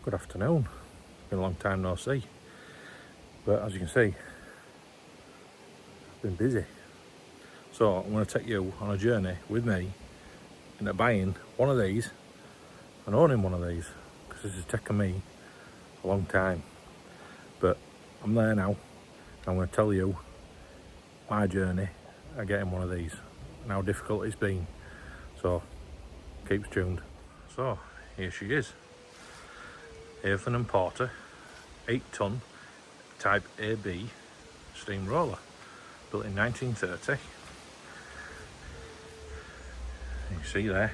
Good afternoon. Been a long time no see. But as you can see, I've been busy. So I'm going to take you on a journey with me into buying one of these and owning one of these, because this has taken me a long time. But I'm there now. I'm going to tell you my journey of getting one of these and how difficult it's been. So keep tuned. So here she is. Aveling and Porter 8-ton Type AB steam roller, built in 1930. You see there,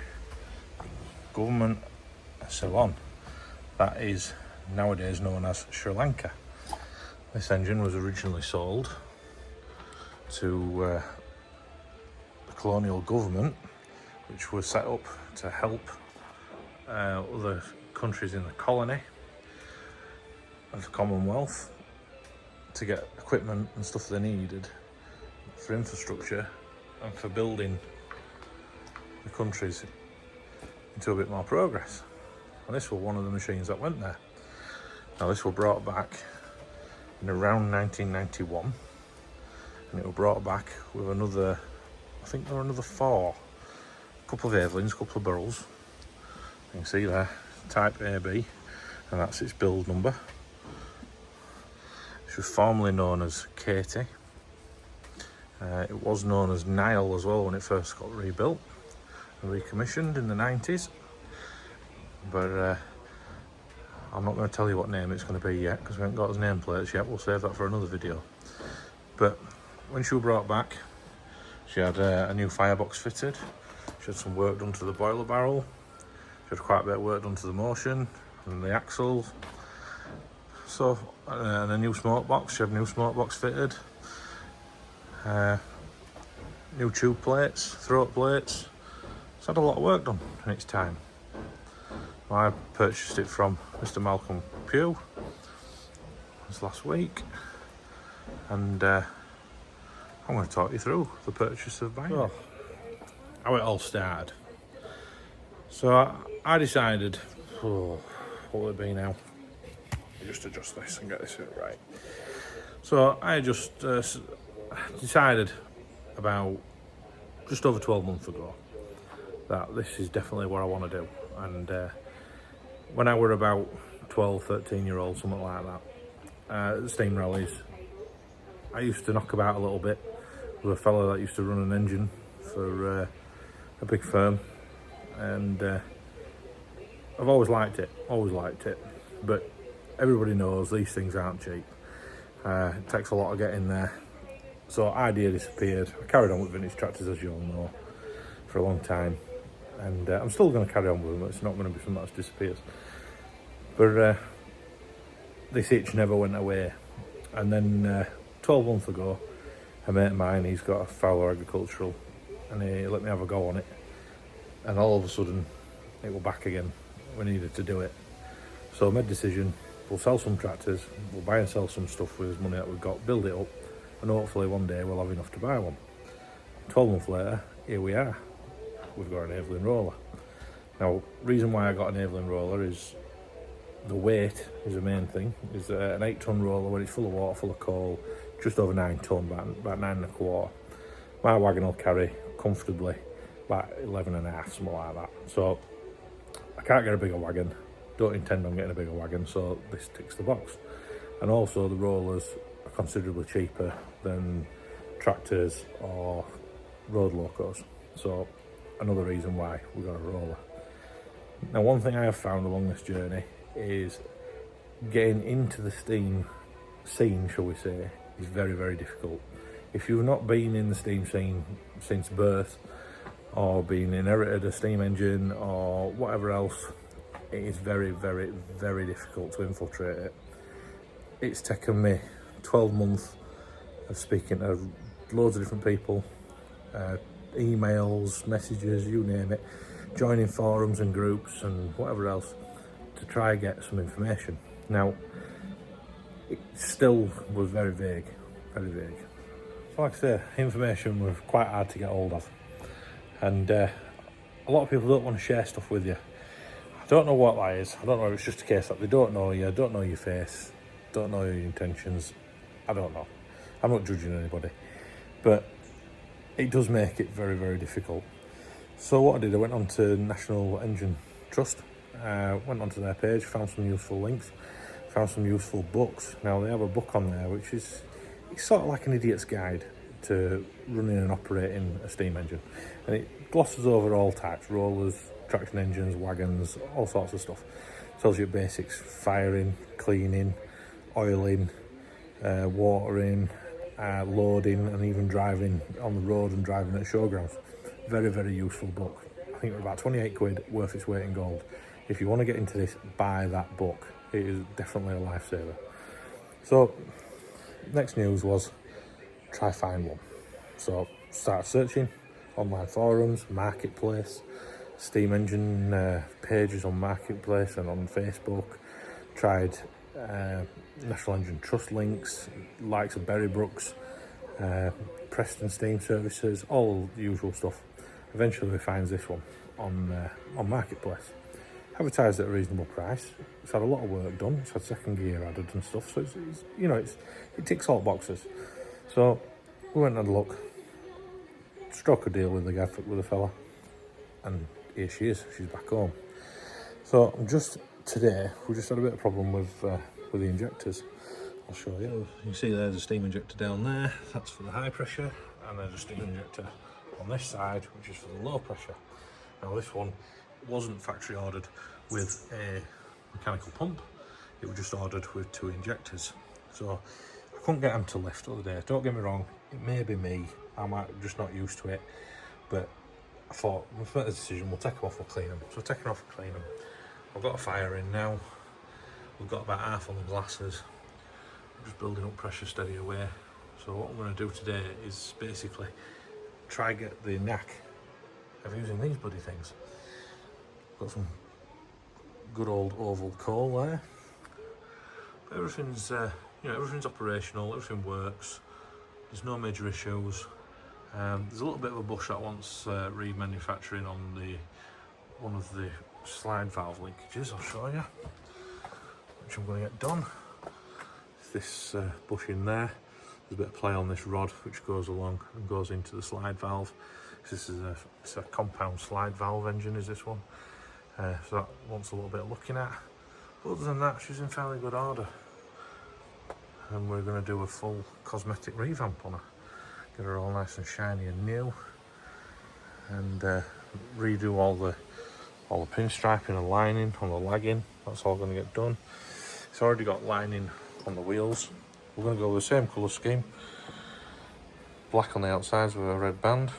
government Ceylon. That is nowadays known as Sri Lanka. This engine was originally sold to the colonial government, which was set up to help other countries in the colony of the Commonwealth to get equipment and stuff they needed for infrastructure and for building the countries into a bit more progress. And this was one of the machines that went there. Now this was brought back in around 1991, and it was brought back with another, I think there were another 4, a couple of Avelings, a couple of Burrells. You can see there, Type AB, and that's its build number. It was formerly known as Katie. It was known as Nile as well when it first got rebuilt and recommissioned in the 90s. But I'm not going to tell you what name it's going to be yet, because we haven't got his nameplates yet. We'll save that for another video. But when she was brought back, she had a new firebox fitted. She had some work done to the boiler barrel. She had quite a bit of work done to the motion and the axle. So, and a new smoke box. She had a new smoke box fitted. New tube plates, throat plates. It's had a lot of work done in its time. I purchased it from Mr. Malcolm Pugh this last week, and I'm going to talk you through the purchase of buying it. How it all started. So I decided, what will it be now? Just adjust this and get this right. So I just decided about just over 12 months ago that this is definitely what I want to do. And when I were about 12, 13 year old, something like that, the steam rallies, I used to knock about a little bit with a fellow that used to run an engine for a big firm, and I've always liked it, but everybody knows these things aren't cheap. It takes a lot to get in there. So idea disappeared. I carried on with vintage tractors, as you all know, for a long time, and I'm still going to carry on with them. It's not going to be something that disappears. But this itch never went away. And then 12 months ago, a mate of mine, he's got a Fowler Agricultural, and he let me have a go on it. And all of a sudden, it was back again. We needed to do it. So I made a decision. We'll sell some tractors, we'll buy and sell some stuff with the money that we've got, build it up, and hopefully one day we'll have enough to buy one. 12 months later, here we are. We've got an Aveling roller. Now, reason why I got an Aveling roller is the weight is the main thing. It's an 8-ton roller when it's full of water, full of coal, just over 9 ton, about 9.25. My wagon will carry comfortably about 11.5, something like that. So I can't get a bigger wagon. Don't intend on getting a bigger wagon, so this ticks the box. And also the rollers are considerably cheaper than tractors or road locos. So another reason why we got a roller. Now, one thing I have found along this journey is getting into the steam scene, shall we say, is very, very difficult. If you've not been in the steam scene since birth, or been inherited a steam engine or whatever else, it is very, very, very difficult to infiltrate it. It's taken me 12 months of speaking to loads of different people, emails, messages, you name it, joining forums and groups and whatever else to try and get some information. Now, it still was very vague, very vague. So like I say, information was quite hard to get hold of. And a lot of people don't want to share stuff with you. I don't know what that is. I don't know if it's just a case that they don't know you, don't know your face, don't know your intentions. I don't know. I'm not judging anybody. But it does make it very, very difficult. So what I did, I went on to National Engine Trust, went onto their page, found some useful links, found some useful books. Now they have a book on there which is, it's sort of like an idiot's guide to running and operating a steam engine, and it glosses over all types: rollers, traction engines, wagons, all sorts of stuff. Tells you basics: firing, cleaning, oiling, watering, loading, and even driving on the road and driving at showgrounds. Very, very useful book. I think it was about 28 quid, worth its weight in gold. If you want to get into this, buy that book. It is definitely a lifesaver. So next news was try find one. So start searching online forums, marketplace, steam engine pages on marketplace and on Facebook. Tried National Engine Trust links, likes of Berry Brooks, Preston Steam Services, all the usual stuff. Eventually we find this one on marketplace. Advertised at a reasonable price. It's had a lot of work done. It's had second gear added and stuff. So it ticks all boxes. So we went and had a look. Struck a deal with the fella, and here she is. She's back home. So just today we just had a bit of problem with the injectors. I'll show you. You can see there's a steam injector down there. That's for the high pressure, and there's a steam injector on this side, which is for the low pressure. Now this one wasn't factory ordered with a mechanical pump. It was just ordered with 2 injectors. So I couldn't get them to lift the other day. Don't get me wrong, it may be me. I might just not used to it, but I thought we'll make the decision. We'll take them off, we'll clean them. So we're taking off and clean them. I've got a fire in now. We've got about half on the glasses. I'm just building up pressure steady away. So what I'm going to do today is basically try get the knack of using these bloody things. Got some good old oval coal there. But everything's everything's operational. Everything works. There's no major issues. There's a little bit of a bush that wants remanufacturing on one of the slide valve linkages. I'll show you, which I'm going to get done. This bush in there. There's a bit of play on this rod which goes along and goes into the slide valve. This is it's a compound slide valve engine, is this one. So that wants a little bit of looking at. Other than that, she's in fairly good order. And we're going to do a full cosmetic revamp on her. Get her all nice and shiny and new. And redo all the pinstriping and lining on the lagging. That's all going to get done. It's already got lining on the wheels. We're going to go with the same colour scheme. Black on the outsides with a red band.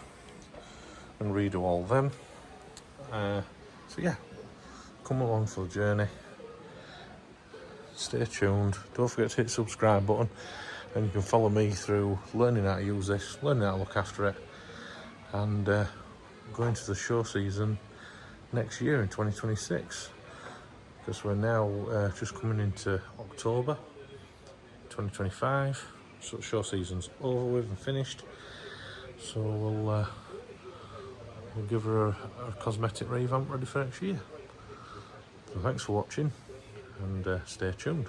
And redo all of them. So yeah, come along for the journey. Stay tuned. Don't forget to hit the subscribe button, and you can follow me through learning how to use this, learning how to look after it, and going to the show season next year in 2026. Because we're now just coming into October 2025, so the show season's over with and finished. So we'll give her a cosmetic revamp ready for next year. So thanks for watching, and stay tuned.